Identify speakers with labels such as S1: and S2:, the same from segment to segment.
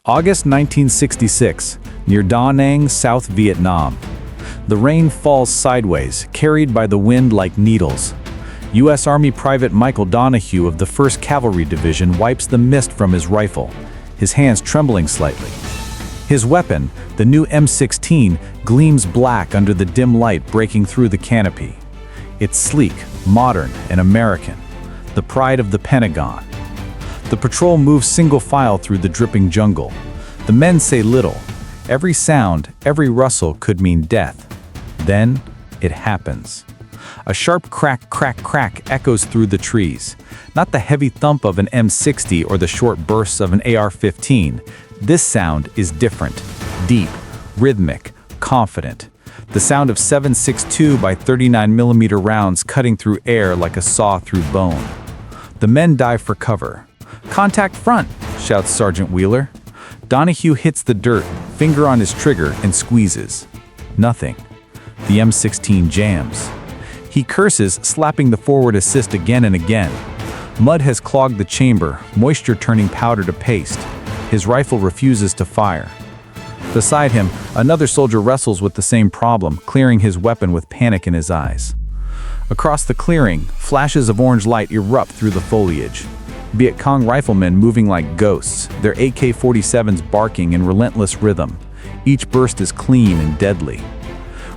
S1: August 1966, near Da Nang, South Vietnam. The rain falls sideways, carried by the wind like needles. U.S. Army Private Michael Donahue of the 1st Cavalry Division wipes the mist from his rifle, his hands trembling slightly. His weapon, the new M16, gleams black under the dim light breaking through the canopy. It's sleek, modern, and American, the pride of the Pentagon. The patrol moves single file through the dripping jungle. The men say little. Every sound, every rustle could mean death. Then, it happens. A sharp crack, crack, crack echoes through the trees. Not the heavy thump of an M60 or the short bursts of an AR-15. This sound is different, deep, rhythmic, confident. The sound of 7.62 by 39mm rounds cutting through air like a saw through bone. The men dive for cover. "Contact front," shouts Sergeant Wheeler. Donahue hits the dirt, finger on his trigger, and squeezes. Nothing. The M16 jams. He curses, slapping the forward assist again and again. Mud has clogged the chamber, moisture turning powder to paste. His rifle refuses to fire. Beside him, another soldier wrestles with the same problem, clearing his weapon with panic in his eyes. Across the clearing, flashes of orange light erupt through the foliage. Viet Cong riflemen moving like ghosts, their AK-47s barking in relentless rhythm. Each burst is clean and deadly.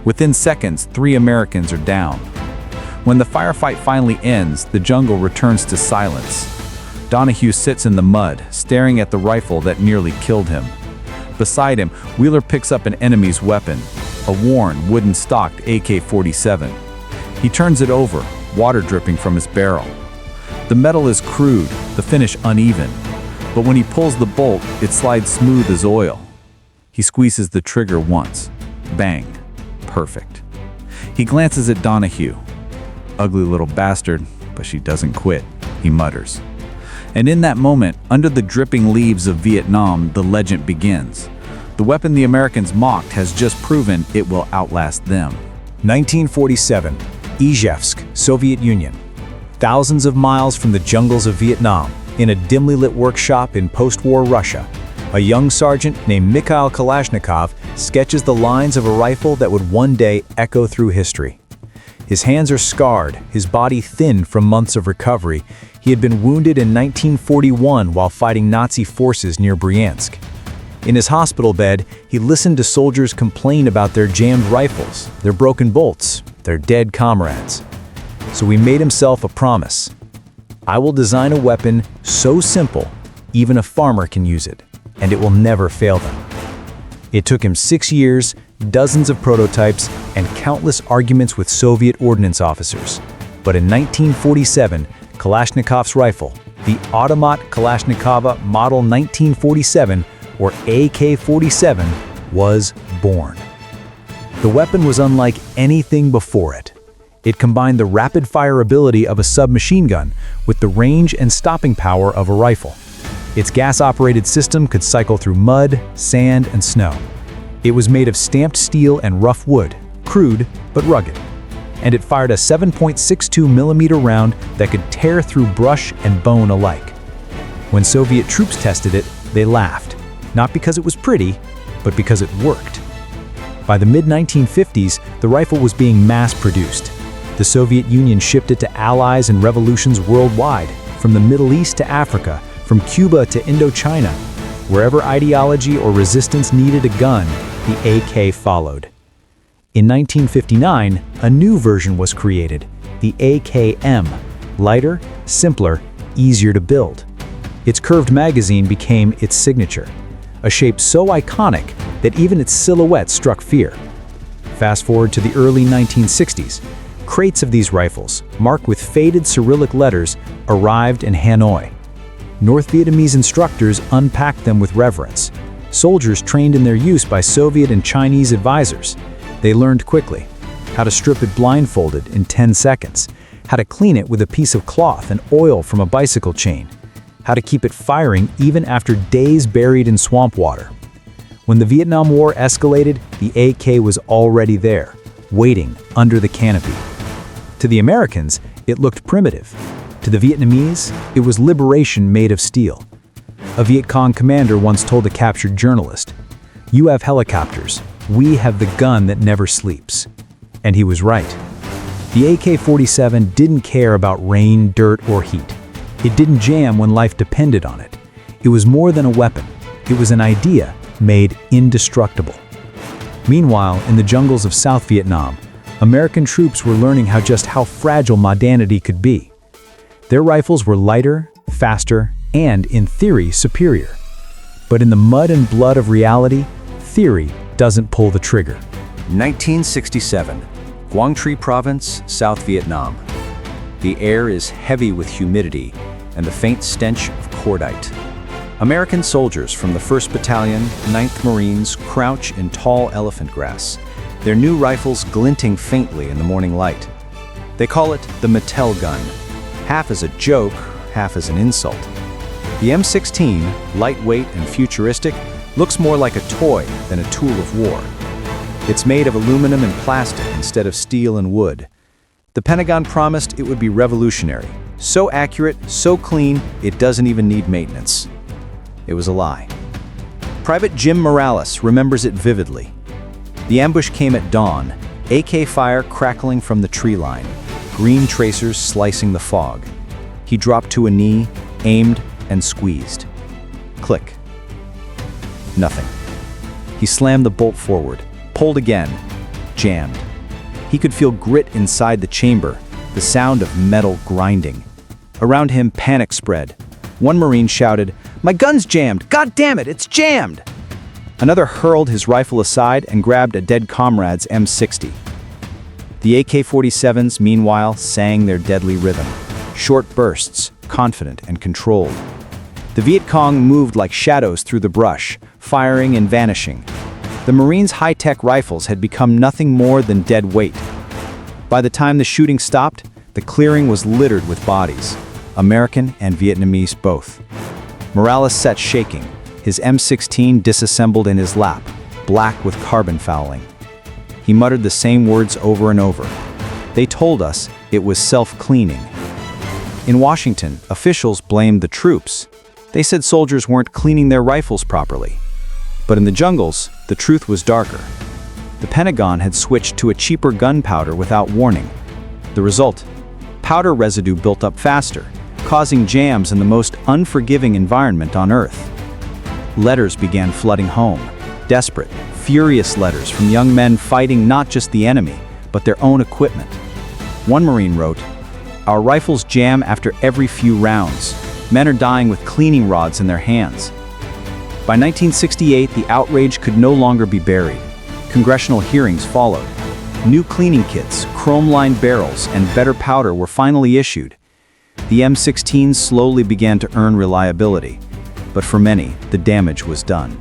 S1: Within seconds, 3 Americans are down. When the firefight finally ends, the jungle returns to silence. Donahue sits in the mud, staring at the rifle that nearly killed him. Beside him, Wheeler picks up an enemy's weapon, a worn, wooden-stocked AK-47. He turns it over, water dripping from his barrel. The metal is crude, the finish uneven, but when he pulls the bolt, it slides smooth as oil. He squeezes the trigger once. Bang. Perfect. He glances at Donahue. "Ugly little bastard, but she doesn't quit," he mutters. And in that moment, under the dripping leaves of Vietnam, the legend begins. The weapon the Americans mocked has just proven it will outlast them.
S2: 1947, Izhevsk, Soviet Union. Thousands of miles from the jungles of Vietnam, in a dimly lit workshop in post-war Russia, a young sergeant named Mikhail Kalashnikov sketches the lines of a rifle that would one day echo through history. His hands are scarred, his body thin from months of recovery. He had been wounded in 1941 while fighting Nazi forces near Bryansk. In his hospital bed, he listened to soldiers complain about their jammed rifles, their broken bolts, their dead comrades. So he made himself a promise. "I will design a weapon so simple, even a farmer can use it, and it will never fail them." It took him 6 years, dozens of prototypes, and countless arguments with Soviet ordnance officers. But in 1947, Kalashnikov's rifle, the Automat Kalashnikova Model 1947, or AK-47, was born. The weapon was unlike anything before it. It combined the rapid-fire ability of a submachine gun with the range and stopping power of a rifle. Its gas-operated system could cycle through mud, sand, and snow. It was made of stamped steel and rough wood, crude but rugged. And it fired a 7.62mm round that could tear through brush and bone alike. When Soviet troops tested it, they laughed, not because it was pretty, but because it worked. By the mid-1950s, the rifle was being mass-produced. The Soviet Union shipped it to allies and revolutions worldwide, from the Middle East to Africa, from Cuba to Indochina. Wherever ideology or resistance needed a gun, the AK followed. In 1959, a new version was created, the AKM, lighter, simpler, easier to build. Its curved magazine became its signature, a shape so iconic that even its silhouette struck fear. Fast forward to the early 1960s, crates of these rifles, marked with faded Cyrillic letters, arrived in Hanoi. North Vietnamese instructors unpacked them with reverence. Soldiers trained in their use by Soviet and Chinese advisors. They learned quickly how to strip it blindfolded in 10 seconds, how to clean it with a piece of cloth and oil from a bicycle chain, how to keep it firing even after days buried in swamp water. When the Vietnam War escalated, the AK was already there, waiting under the canopy. To the Americans, it looked primitive. To the Vietnamese, it was liberation made of steel. A Viet Cong commander once told a captured journalist, "You have helicopters. We have the gun that never sleeps." And he was right. The AK-47 didn't care about rain, dirt, or heat. It didn't jam when life depended on it. It was more than a weapon. It was an idea made indestructible. Meanwhile, in the jungles of South Vietnam, American troops were learning just how fragile modernity could be. Their rifles were lighter, faster, and, in theory, superior. But in the mud and blood of reality, theory doesn't pull the trigger.
S1: 1967, Quảng Trị Province, South Vietnam. The air is heavy with humidity and the faint stench of cordite. American soldiers from the 1st Battalion, 9th Marines crouch in tall elephant grass, their new rifles glinting faintly in the morning light. They call it the Mattel gun, half as a joke, half as an insult. The M16, lightweight and futuristic, looks more like a toy than a tool of war. It's made of aluminum and plastic instead of steel and wood. The Pentagon promised it would be revolutionary, so accurate, so clean, it doesn't even need maintenance. It was a lie. Private Jim Morales remembers it vividly. The ambush came at dawn, AK fire crackling from the tree line, green tracers slicing the fog. He dropped to a knee, aimed, and squeezed. Click. Nothing. He slammed the bolt forward, pulled again, jammed. He could feel grit inside the chamber, the sound of metal grinding. Around him, panic spread. One Marine shouted, "My gun's jammed! God damn it, it's jammed!" Another hurled his rifle aside and grabbed a dead comrade's M60. The AK-47s, meanwhile, sang their deadly rhythm. Short bursts, confident and controlled. The Viet Cong moved like shadows through the brush, firing and vanishing. The Marines' high-tech rifles had become nothing more than dead weight. By the time the shooting stopped, the clearing was littered with bodies, American and Vietnamese both. Morales sat shaking, his M16 disassembled in his lap, black with carbon fouling. He muttered the same words over and over. They told us it was self-cleaning. In Washington, officials blamed the troops. They said soldiers weren't cleaning their rifles properly. But in the jungles, the truth was darker. The Pentagon had switched to a cheaper gunpowder without warning. The result? Powder residue built up faster, causing jams in the most unforgiving environment on Earth. Letters began flooding home. Desperate, furious letters from young men fighting not just the enemy, but their own equipment. One Marine wrote, "Our rifles jam after every few rounds. Men are dying with cleaning rods in their hands." By 1968, the outrage could no longer be buried. Congressional hearings followed. New cleaning kits, chrome-lined barrels, and better powder were finally issued. The M16 slowly began to earn reliability, but for many, the damage was done.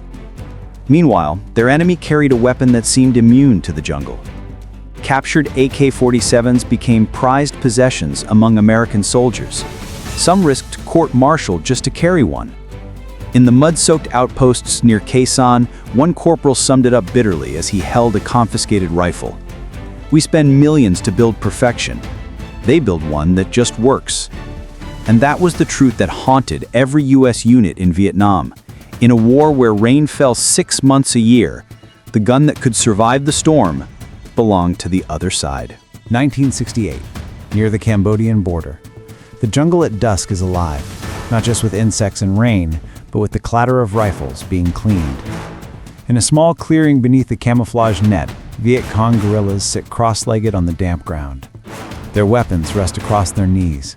S1: Meanwhile, their enemy carried a weapon that seemed immune to the jungle. Captured AK-47s became prized possessions among American soldiers. Some risked court-martial just to carry one. In the mud-soaked outposts near Khe Sanh, one corporal summed it up bitterly as he held a confiscated rifle. "We spend millions to build perfection. They build one that just works." And that was the truth that haunted every U.S. unit in Vietnam. In a war where rain fell 6 months a year, the gun that could survive the storm belonged to the other side.
S2: 1968, near the Cambodian border. The jungle at dusk is alive, not just with insects and rain, but with the clatter of rifles being cleaned. In a small clearing beneath the camouflage net, Viet Cong guerrillas sit cross-legged on the damp ground. Their weapons rest across their knees,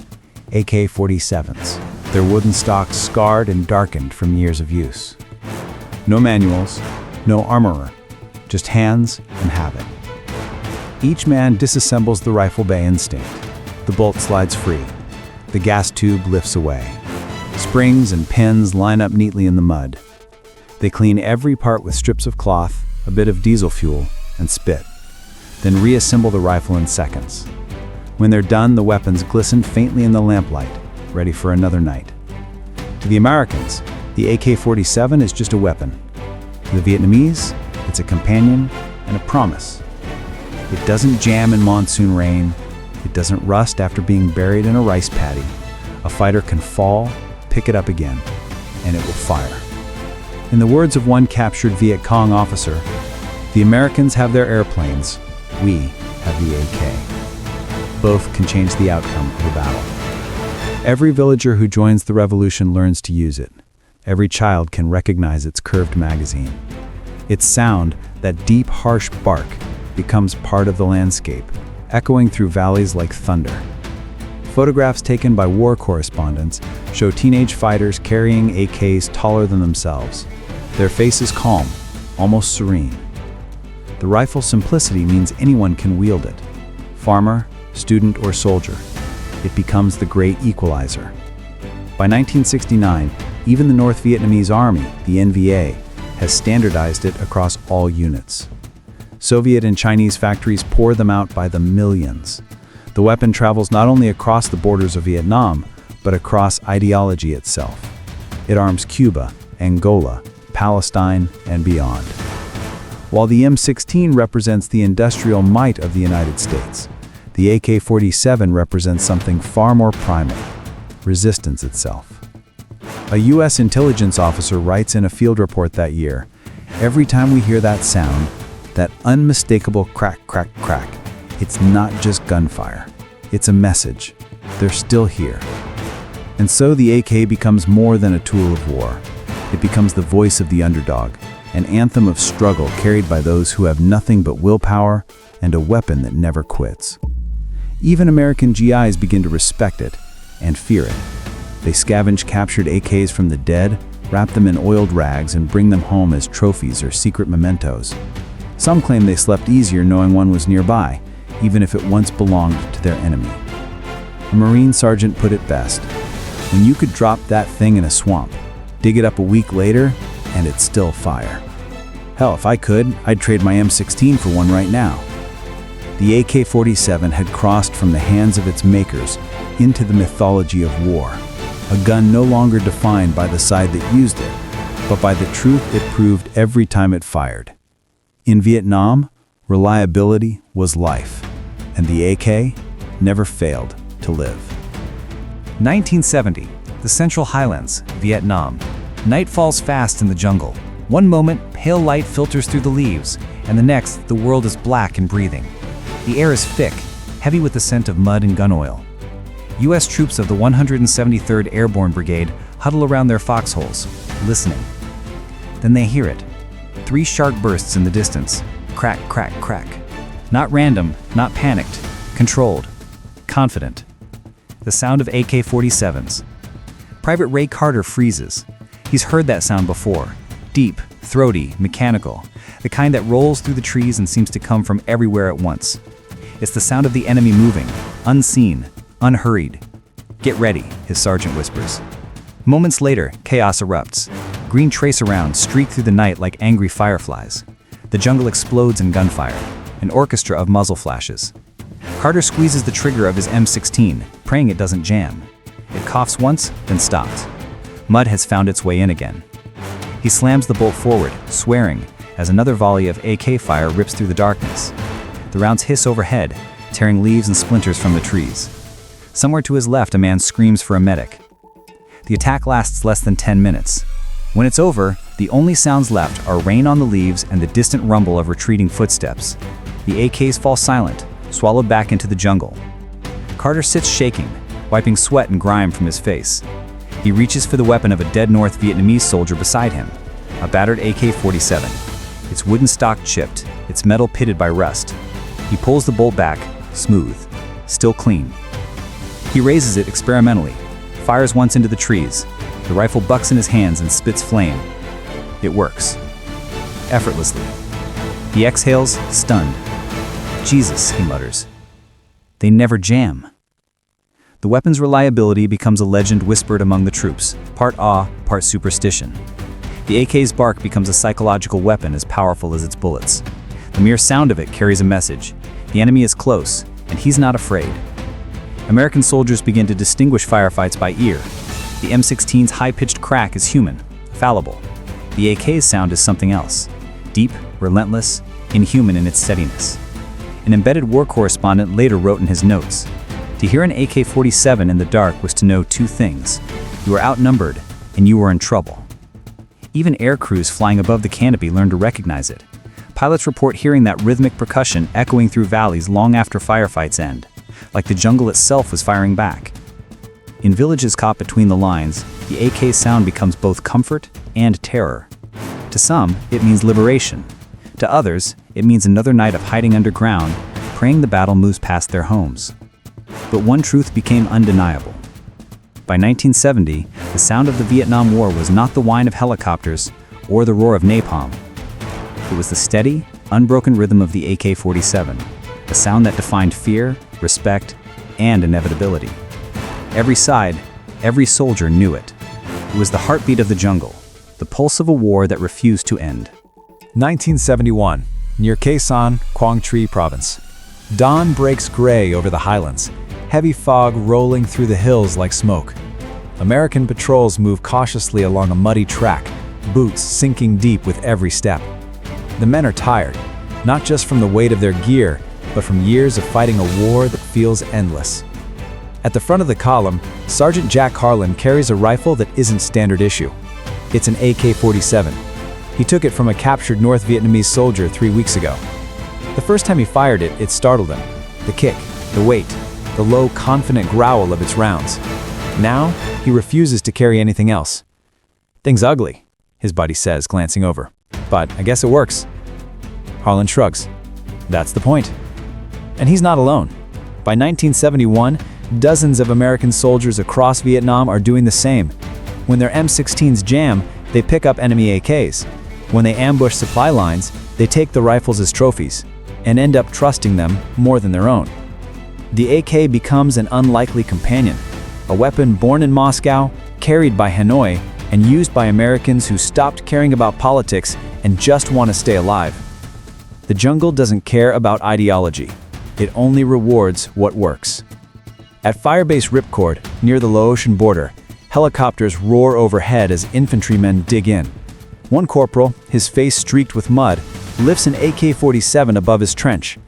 S2: AK-47s, their wooden stocks scarred and darkened from years of use. No manuals, no armorer, just hands and habit. Each man disassembles the rifle bay instinct. The bolt slides free. The gas tube lifts away. Springs and pins line up neatly in the mud. They clean every part with strips of cloth, a bit of diesel fuel, and spit, then reassemble the rifle in seconds. When they're done, the weapons glisten faintly in the lamplight, ready for another night. To the Americans, the AK-47 is just a weapon. To the Vietnamese, it's a companion and a promise. It doesn't jam in monsoon rain. It doesn't rust after being buried in a rice paddy. A fighter can fall, pick it up again, and it will fire. In the words of one captured Viet Cong officer, "The Americans have their airplanes, we have the AK." Both can change the outcome of a battle. Every villager who joins the revolution learns to use it. Every child can recognize its curved magazine. Its sound, that deep, harsh bark, becomes part of the landscape, echoing through valleys like thunder. Photographs taken by war correspondents show teenage fighters carrying AKs taller than themselves, their faces calm, almost serene. The rifle's simplicity means anyone can wield it. Farmer, student, or soldier. It becomes the great equalizer. By 1969, even the North Vietnamese Army, the NVA, has standardized it across all units. Soviet and Chinese factories pour them out by the millions. The weapon travels not only across the borders of Vietnam, but across ideology itself. It arms Cuba, Angola, Palestine, and beyond. While the M16 represents the industrial might of the United States, the AK-47 represents something far more primal: resistance itself. A U.S. intelligence officer writes in a field report that year, "Every time we hear that sound, that unmistakable crack, crack, crack, it's not just gunfire. It's a message. They're still here." And so the AK becomes more than a tool of war. It becomes the voice of the underdog, an anthem of struggle carried by those who have nothing but willpower and a weapon that never quits. Even American GIs begin to respect it and fear it. They scavenge captured AKs from the dead, wrap them in oiled rags, and bring them home as trophies or secret mementos. Some claim they slept easier knowing one was nearby, even if it once belonged to their enemy. A Marine sergeant put it best: "When you could drop that thing in a swamp, dig it up a week later, and it's still fire. Hell, if I could, I'd trade my M16 for one right now." The AK-47 had crossed from the hands of its makers into the mythology of war, a gun no longer defined by the side that used it, but by the truth it proved every time it fired. In Vietnam, reliability was life, and the AK never failed to live.
S3: 1970, the Central Highlands, Vietnam. Night falls fast in the jungle. One moment, pale light filters through the leaves, and the next, the world is black and breathing. The air is thick, heavy with the scent of mud and gun oil. U.S. troops of the 173rd Airborne Brigade huddle around their foxholes, listening. Then they hear it. 3 sharp bursts in the distance. Crack, crack, crack. Not random, not panicked. Controlled. Confident. The sound of AK-47s. Private Ray Carter freezes. He's heard that sound before. Deep, throaty, mechanical. The kind that rolls through the trees and seems to come from everywhere at once. It's the sound of the enemy moving, unseen, unhurried. "Get ready," his sergeant whispers. Moments later, chaos erupts. Green tracer rounds streak through the night like angry fireflies. The jungle explodes in gunfire, an orchestra of muzzle flashes. Carter squeezes the trigger of his M16, praying it doesn't jam. It coughs once, then stops. Mud has found its way in again. He slams the bolt forward, swearing, as another volley of AK fire rips through the darkness. The rounds hiss overhead, tearing leaves and splinters from the trees. Somewhere to his left, a man screams for a medic. The attack lasts less than 10 minutes. When it's over, the only sounds left are rain on the leaves and the distant rumble of retreating footsteps. The AKs fall silent, swallowed back into the jungle. Carter sits shaking, wiping sweat and grime from his face. He reaches for the weapon of a dead North Vietnamese soldier beside him, a battered AK-47. Its wooden stock chipped, its metal pitted by rust. He pulls the bolt back, smooth, still clean. He raises it experimentally, fires once into the trees. The rifle bucks in his hands and spits flame. It works. Effortlessly. He exhales, stunned. "Jesus," he mutters. "They never jam." The weapon's reliability becomes a legend whispered among the troops, part awe, part superstition. The AK's bark becomes a psychological weapon as powerful as its bullets. The mere sound of it carries a message. The enemy is close, and he's not afraid. American soldiers begin to distinguish firefights by ear. The M16's high-pitched crack is human, fallible. The AK's sound is something else. Deep, relentless, inhuman in its steadiness. An embedded war correspondent later wrote in his notes, "To hear an AK-47 in the dark was to know 2 things. You are outnumbered, and you were in trouble. Even air crews flying above the canopy learned to recognize it. Pilots report hearing that rhythmic percussion echoing through valleys long after firefights end, like the jungle itself was firing back. In villages caught between the lines, the AK sound becomes both comfort and terror. To some, it means liberation. To others, it means another night of hiding underground, praying the battle moves past their homes. But one truth became undeniable. By 1970, the sound of the Vietnam War was not the whine of helicopters or the roar of napalm. It was the steady, unbroken rhythm of the AK-47, a sound that defined fear, respect, and inevitability. Every side, every soldier knew it. It was the heartbeat of the jungle, the pulse of a war that refused to end.
S2: 1971, near Khe Sanh, Quảng Trị province. Dawn breaks gray over the highlands, heavy fog rolling through the hills like smoke. American patrols move cautiously along a muddy track, boots sinking deep with every step. The men are tired, not just from the weight of their gear, but from years of fighting a war that feels endless. At the front of the column, Sergeant Jack Harlan carries a rifle that isn't standard issue. It's an AK-47. He took it from a captured North Vietnamese soldier 3 weeks ago. The first time he fired it, it startled him. The kick, the weight, the low, confident growl of its rounds. Now, he refuses to carry anything else. "Thing's ugly," his buddy says, glancing over. "But I guess it works." Harlan shrugs. That's the point. And he's not alone. By 1971, dozens of American soldiers across Vietnam are doing the same. When their M16s jam, they pick up enemy AKs. When they ambush supply lines, they take the rifles as trophies and end up trusting them more than their own. The AK becomes an unlikely companion, a weapon born in Moscow, carried by Hanoi, and used by Americans who stopped caring about politics and just want to stay alive. The jungle doesn't care about ideology. It only rewards what works. At Firebase Ripcord, near the Laotian border, helicopters roar overhead as infantrymen dig in. One corporal, his face streaked with mud, lifts an AK-47 above his trench.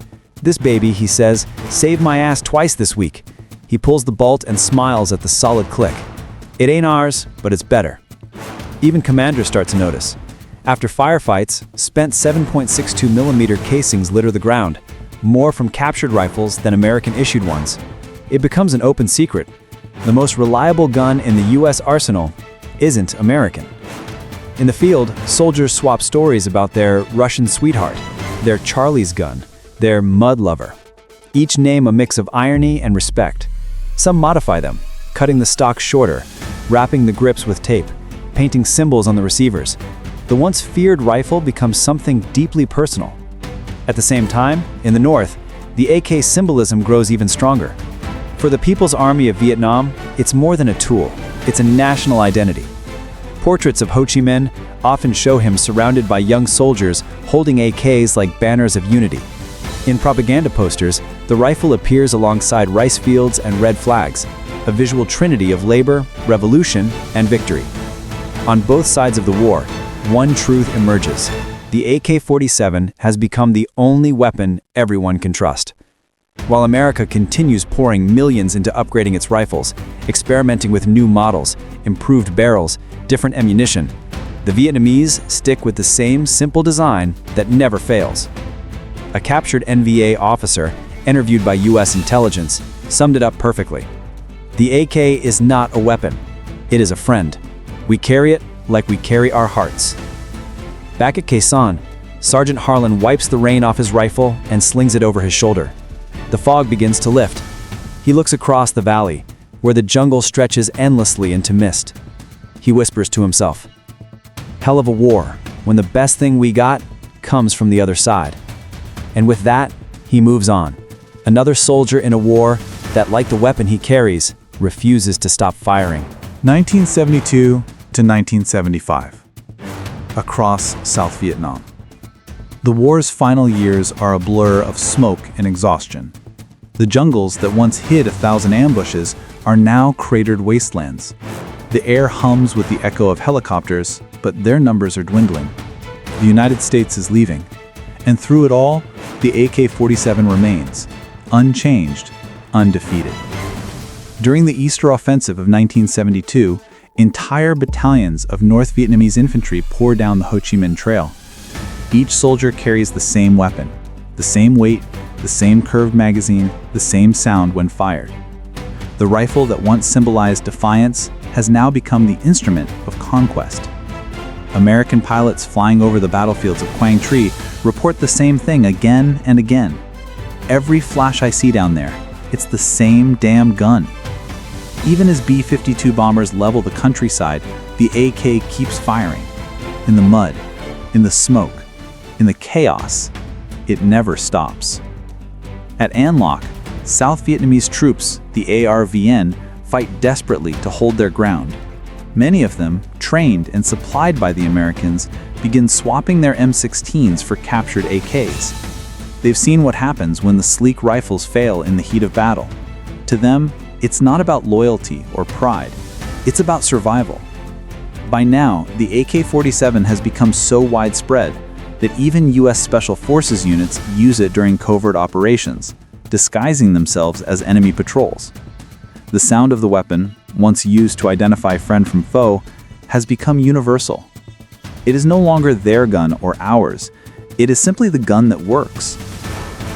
S2: "This baby," he says, "saved my ass twice this week." He pulls the bolt and smiles at the solid click. "It ain't ours, but it's better." Even commanders start to notice. After firefights, spent 7.62mm casings litter the ground, more from captured rifles than American-issued ones. It becomes an open secret. The most reliable gun in the US arsenal isn't American. In the field, soldiers swap stories about their Russian sweetheart, their Charlie's gun, their mud lover. Each name a mix of irony and respect. Some modify them, cutting the stock shorter, wrapping the grips with tape, painting symbols on the receivers. The once feared rifle becomes something deeply personal. At the same time, in the north, the AK symbolism grows even stronger. For the People's Army of Vietnam, it's more than a tool, it's a national identity. Portraits of Ho Chi Minh often show him surrounded by young soldiers holding AKs like banners of unity. In propaganda posters, the rifle appears alongside rice fields and red flags, a visual trinity of labor, revolution, and victory. On both sides of the war, one truth emerges. The AK-47 has become the only weapon everyone can trust. While America continues pouring millions into upgrading its rifles, experimenting with new models, improved barrels, different ammunition, the Vietnamese stick with the same simple design that never fails. A captured NVA officer, interviewed by US intelligence, summed it up perfectly. "The AK is not a weapon. It is a friend. We carry it like we carry our hearts." Back at Khe Sanh, Sergeant Harlan wipes the rain off his rifle and slings it over his shoulder. The fog begins to lift. He looks across the valley, where the jungle stretches endlessly into mist. He whispers to himself, "Hell of a war, when the best thing we got comes from the other side." And with that, he moves on. Another soldier in a war that, like the weapon he carries, refuses to stop firing.
S1: 1972 to 1975. Across South Vietnam. The war's final years are a blur of smoke and exhaustion. The jungles that once hid 1,000 ambushes are now cratered wastelands. The air hums with the echo of helicopters, but their numbers are dwindling. The United States is leaving. And through it all, the AK-47 remains, unchanged, undefeated. During the Easter Offensive of 1972, Entire battalions of North Vietnamese infantry pour down the Ho Chi Minh Trail. Each soldier carries the same weapon, the same weight, the same curved magazine, the same sound when fired. The rifle that once symbolized defiance has now become the instrument of conquest. American pilots flying over the battlefields of Quảng Trị report the same thing again and again. Every flash I see down there, it's the same damn gun. Even as B-52 bombers level the countryside, the AK keeps firing. In the mud, in the smoke, in the chaos, it never stops. At An Loc, South Vietnamese troops, the ARVN, fight desperately to hold their ground. Many of them, trained and supplied by the Americans, begin swapping their M16s for captured AKs. They've seen what happens when the sleek rifles fail in the heat of battle. To them, it's not about loyalty or pride. It's about survival. By now, the AK-47 has become so widespread that even U.S. Special Forces units use it during covert operations, disguising themselves as enemy patrols. The sound of the weapon, once used to identify friend from foe, has become universal. It is no longer their gun or ours. It is simply the gun that works.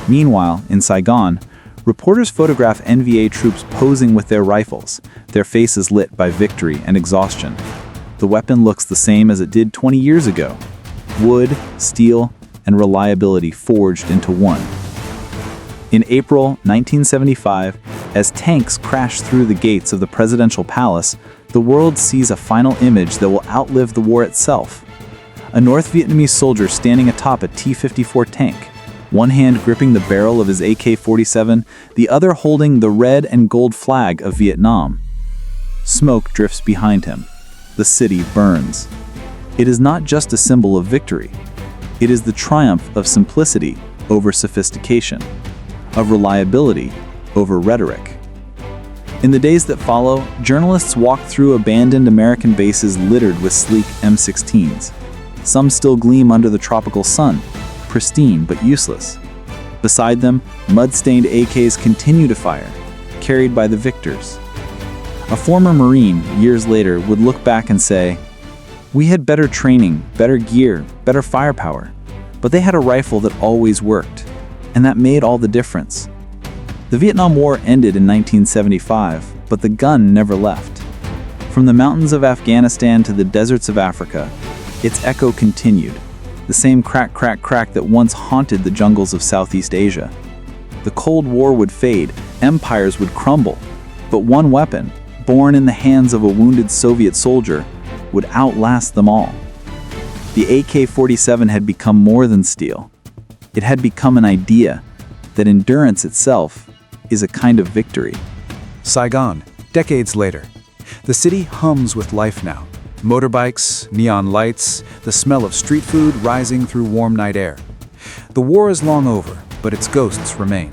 S1: Meanwhile, in Saigon, reporters photograph NVA troops posing with their rifles, their faces lit by victory and exhaustion. The weapon looks the same as it did 20 years ago. Wood, steel, and reliability forged into one. In April 1975, as tanks crash through the gates of the presidential palace, the world sees a final image that will outlive the war itself. A North Vietnamese soldier standing atop a T-54 tank, one hand gripping the barrel of his AK-47, the other holding the red and gold flag of Vietnam. Smoke drifts behind him. The city burns. It is not just a symbol of victory. It is the triumph of simplicity over sophistication, of reliability over rhetoric. In the days that follow, journalists walk through abandoned American bases littered with sleek M16s. Some still gleam under the tropical sun, pristine but useless. Beside them, mud-stained AKs continue to fire, carried by the victors. A former Marine, years later, would look back and say, "We had better training, better gear, better firepower, but they had a rifle that always worked, and that made all the difference." The Vietnam War ended in 1975, but the gun never left. From the mountains of Afghanistan to the deserts of Africa, its echo continued, the same crack, crack, crack that once haunted the jungles of Southeast Asia. The Cold War would fade, empires would crumble, but one weapon, born in the hands of a wounded Soviet soldier, would outlast them all. The AK-47 had become more than steel. It had become an idea that endurance itself is a kind of victory.
S2: Saigon, decades later. The city hums with life now. Motorbikes, neon lights, the smell of street food rising through warm night air. The war is long over, but its ghosts remain.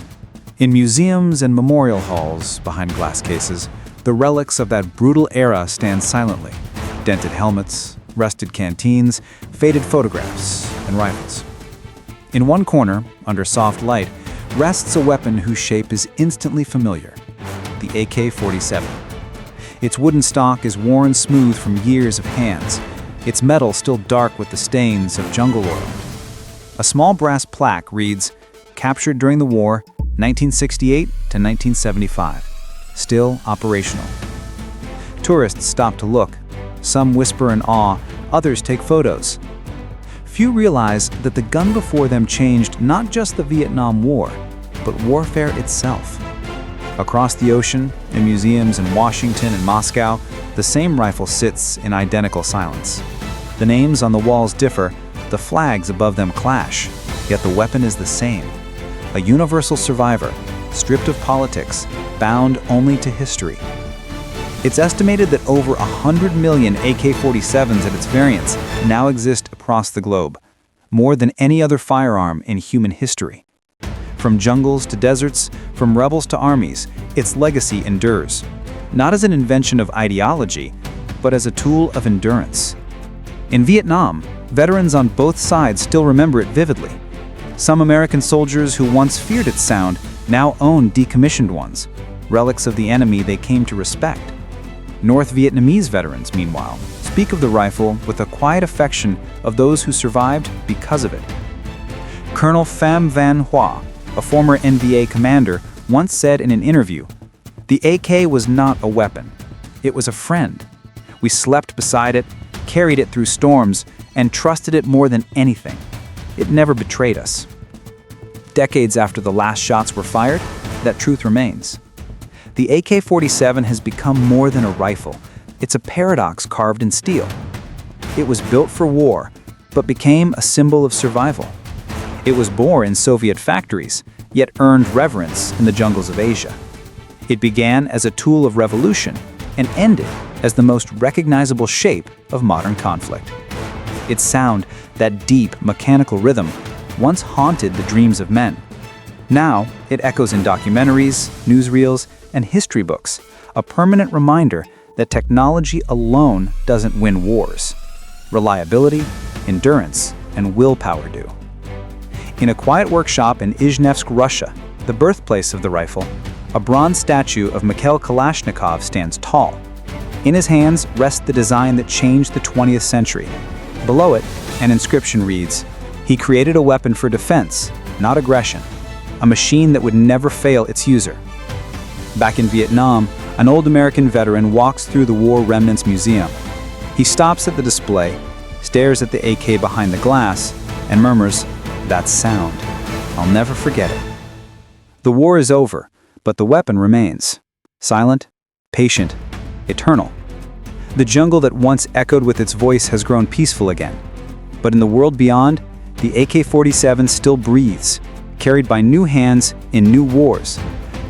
S2: In museums and memorial halls, behind glass cases, the relics of that brutal era stand silently. Dented helmets, rusted canteens, faded photographs, and rifles. In one corner, under soft light, rests a weapon whose shape is instantly familiar, the AK-47. Its wooden stock is worn smooth from years of hands, its metal still dark with the stains of jungle oil. A small brass plaque reads, "Captured during the war, 1968 to 1975. Still operational." Tourists stop to look. Some whisper in awe, others take photos. Few realize that the gun before them changed not just the Vietnam War, but warfare itself. Across the ocean, in museums in Washington and Moscow, the same rifle sits in identical silence. The names on the walls differ, the flags above them clash, yet the weapon is the same. A universal survivor, stripped of politics, bound only to history. It's estimated that over 100 million AK-47s and its variants now exist across the globe, more than any other firearm in human history. From jungles to deserts, from rebels to armies, its legacy endures, not as an invention of ideology, but as a tool of endurance. In Vietnam, veterans on both sides still remember it vividly. Some American soldiers who once feared its sound now own decommissioned ones, relics of the enemy they came to respect.
S3: North Vietnamese veterans, meanwhile, speak of the rifle with a quiet affection of those who survived because of it. Colonel Pham Van Hoa, a former NVA commander, once said in an interview, "The AK was not a weapon. It was a friend. We slept beside it, carried it through storms, and trusted it more than anything. It never betrayed us." Decades after the last shots were fired, that truth remains. The AK-47 has become more than a rifle. It's a paradox carved in steel. It was built for war, but became a symbol of survival. It was born in Soviet factories, yet earned reverence in the jungles of Asia. It began as a tool of revolution and ended as the most recognizable shape of modern conflict. Its sound, that deep, mechanical rhythm, once haunted the dreams of men. Now, it echoes in documentaries, newsreels, and history books, a permanent reminder that technology alone doesn't win wars. Reliability, endurance, and willpower do. In a quiet workshop in Izhnevsk, Russia, the birthplace of the rifle, a bronze statue of Mikhail Kalashnikov stands tall. In his hands rests the design that changed the 20th century. Below it, an inscription reads, "He created a weapon for defense, not aggression, a machine that would never fail its user." Back in Vietnam, an old American veteran walks through the War Remnants Museum. He stops at the display, stares at the AK behind the glass, and murmurs, "That sound. I'll never forget it." The war is over, but the weapon remains. Silent, patient, eternal. The jungle that once echoed with its voice has grown peaceful again. But in the world beyond, the AK-47 still breathes, carried by new hands in new wars.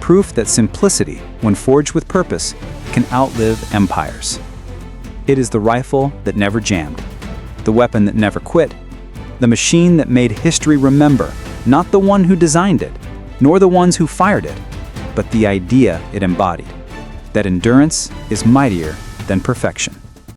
S3: Proof that simplicity, when forged with purpose, can outlive empires. It is the rifle that never jammed, the weapon that never quit, the machine that made history remember, not the one who designed it, nor the ones who fired it, but the idea it embodied, that endurance is mightier than perfection.